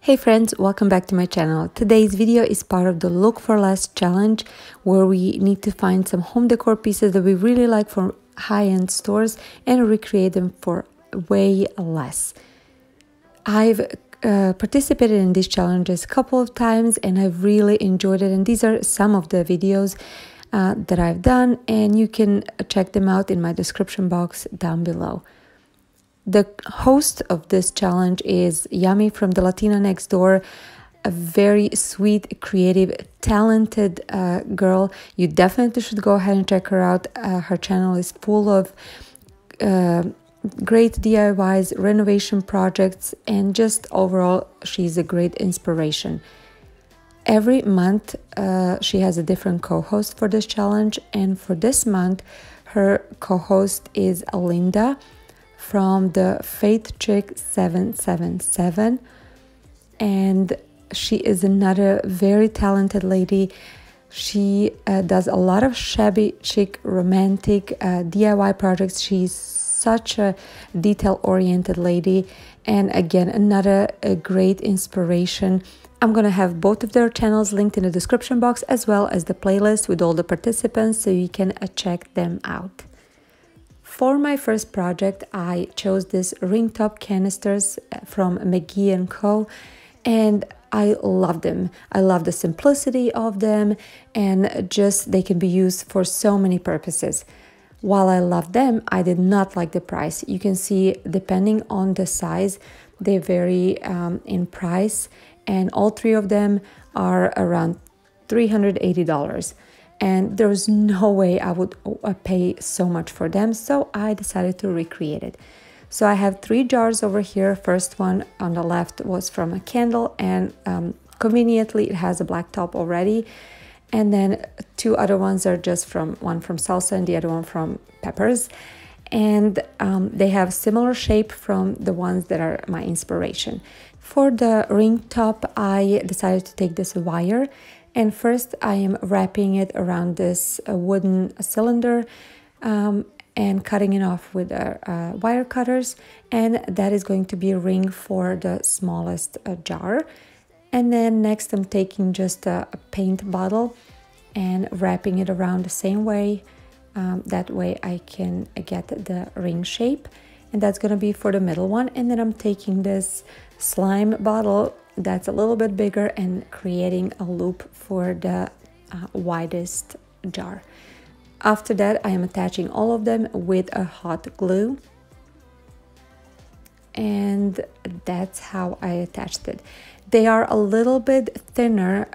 Hey friends, welcome back to my channel. Today's video is part of the Look for Less challenge, where we need to find some home decor pieces that we really like from high-end stores and recreate them for way less. I've participated in these challenges a couple of times and I've really enjoyed it, and these are some of the videos that I've done, and you can check them out in my description box down below. The host of this challenge is Yummy from the Latina Next Door, a very sweet, creative, talented girl. You definitely should go ahead and check her out. Her channel is full of great DIYs, renovation projects, and just overall, she's a great inspiration. Every month, she has a different co-host for this challenge, and for this month, her co-host is Linda from the Faith Chick 777, and she is another very talented lady. She does a lot of shabby chic romantic DIY projects. She's such a detail-oriented lady, and again, another great inspiration. I'm gonna have both of their channels linked in the description box, as well as the playlist with all the participants, so you can check them out. For my first project, I chose this ring top canisters from McGee & Co. and I love them. I love the simplicity of them, and just they can be used for so many purposes. While I love them, I did not like the price. You can see, depending on the size, they vary in price, and all three of them are around $380. And there was no way I would pay so much for them, so I decided to recreate it. So I have 3 jars over here. First one on the left was from a candle, and conveniently it has a black top already. And then 2 other ones are just from one from salsa and the other one from peppers. And they have similar shape from the ones that are my inspiration. For the ring top, I decided to take this wire. And first I am wrapping it around this wooden cylinder and cutting it off with wire cutters. And that is going to be a ring for the smallest jar. And then next I'm taking just a paint bottle and wrapping it around the same way. That way I can get the ring shape. And that's going to be for the middle one. And then I'm taking this slime bottle that's a little bit bigger and creating a loop for the widest jar. After that, I am attaching all of them with a hot glue, and that's how I attached it. They are a little bit thinner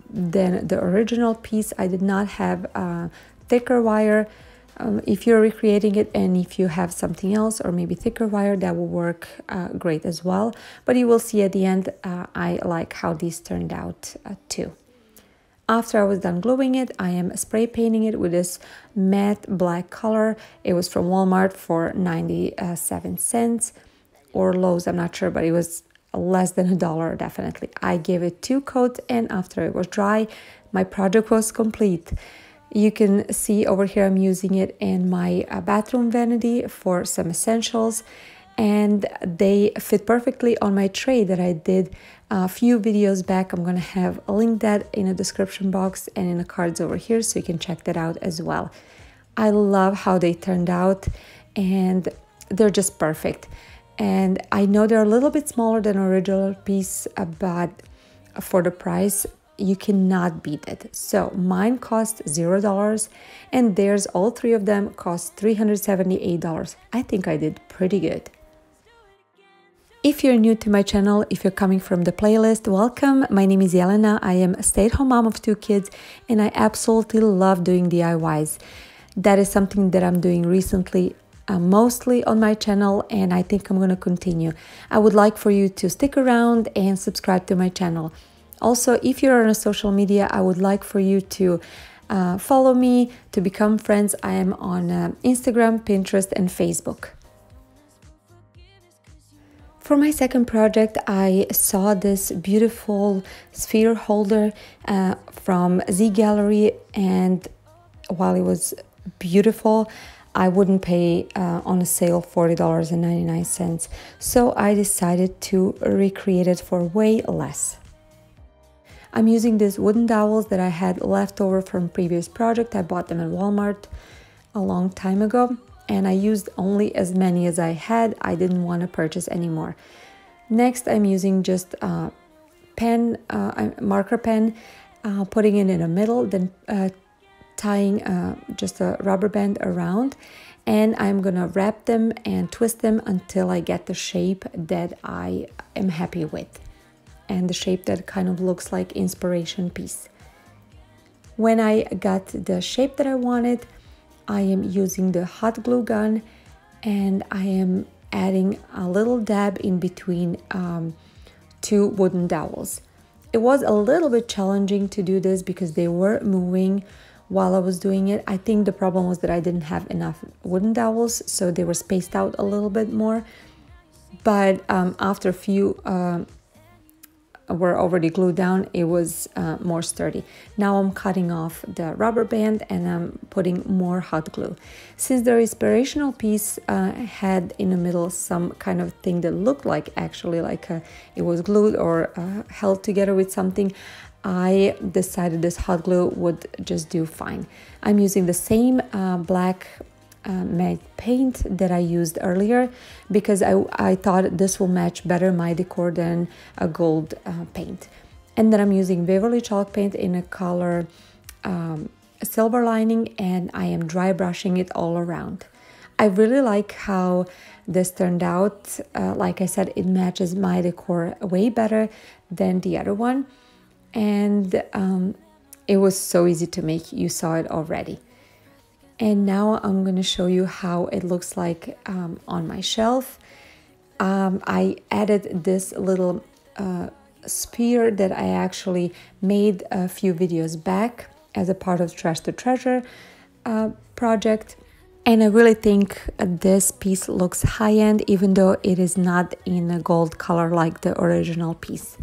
than the original piece. I did not have thicker wire. If you're recreating it and if you have something else or maybe thicker wire, that will work great as well. But you will see at the end, I like how these turned out too. After I was done gluing it, I am spray painting it with this matte black color. It was from Walmart for 97 cents or Lowe's, I'm not sure, but it was less than $1 definitely. I gave it 2 coats, and after it was dry, my project was complete. You can see over here I'm using it in my bathroom vanity for some essentials, and they fit perfectly on my tray that I did a few videos back. I'm gonna have a link that in the description box and in the cards over here, so you can check that out as well. I love how they turned out, and they're just perfect. And I know they're a little bit smaller than original piece, but for the price, you cannot beat it. So mine cost $0, and theirs, all 3 of them, cost $378. I think I did pretty good. If you're new to my channel, if you're coming from the playlist, welcome. My name is Jelena. I am a stay-at-home mom of 2 kids, and I absolutely love doing DIYs. That is something that I'm doing recently, mostly on my channel, and I think I'm going to continue. I would like for you to stick around and subscribe to my channel. Also, if you're on a social media, I would like for you to follow me, to become friends. I am on Instagram, Pinterest, and Facebook. For my second project, I saw this beautiful sphere holder from Z Gallerie, and while it was beautiful, I wouldn't pay on a sale $40.99. So I decided to recreate it for way less. I'm using these wooden dowels that I had left over from previous project. I bought them at Walmart a long time ago, and I used only as many as I had. I didn't want to purchase anymore. Next, I'm using just a pen, marker pen, putting it in the middle, then tying just a rubber band around, and I'm gonna wrap them and twist them until I get the shape that I am happy with, and the shape that kind of looks like inspiration piece. When I got the shape that I wanted, I am using the hot glue gun, and I am adding a little dab in between two wooden dowels. It was a little bit challenging to do this because they were moving while I was doing it. I think the problem was that I didn't have enough wooden dowels, so they were spaced out a little bit more. But after a few were already glued down, it was more sturdy. Now I'm cutting off the rubber band and I'm putting more hot glue. Since the inspirational piece had in the middle some kind of thing that looked like actually like it was glued or held together with something, I decided this hot glue would just do fine. I'm using the same black matte paint that I used earlier because I thought this will match better my decor than a gold paint. And then I'm using Waverly chalk paint in a color silver lining, and I am dry brushing it all around. I really like how this turned out. Like I said, it matches my decor way better than the other one, and it was so easy to make. You saw it already. And now I'm going to show you how it looks like on my shelf. I added this little sphere that I actually made a few videos back as a part of Trash to Treasure project. And I really think this piece looks high-end, even though it is not in a gold color like the original piece.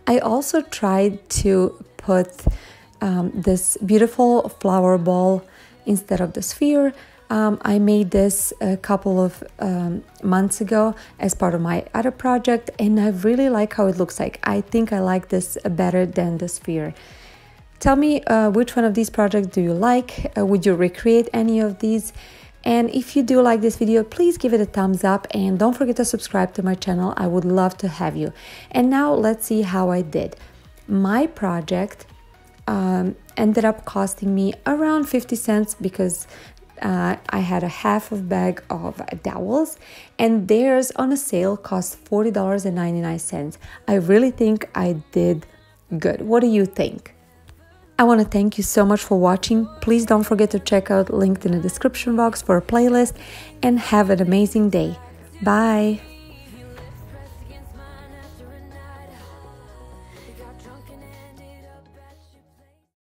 I also tried to put this beautiful flower ball instead of the sphere. I made this a couple of months ago as part of my other project, and I really like how it looks like. I think I like this better than the sphere. Tell me which one of these projects do you like? Would you recreate any of these? And if you do like this video, please give it a thumbs up and don't forget to subscribe to my channel. I would love to have you. And now let's see how I did. My project ended up costing me around 50 cents because I had a half of bag of dowels, and theirs on a sale cost $40.99. I really think I did good. What do you think? I want to thank you so much for watching. Please don't forget to check out linked in the description box for a playlist, and have an amazing day. Bye!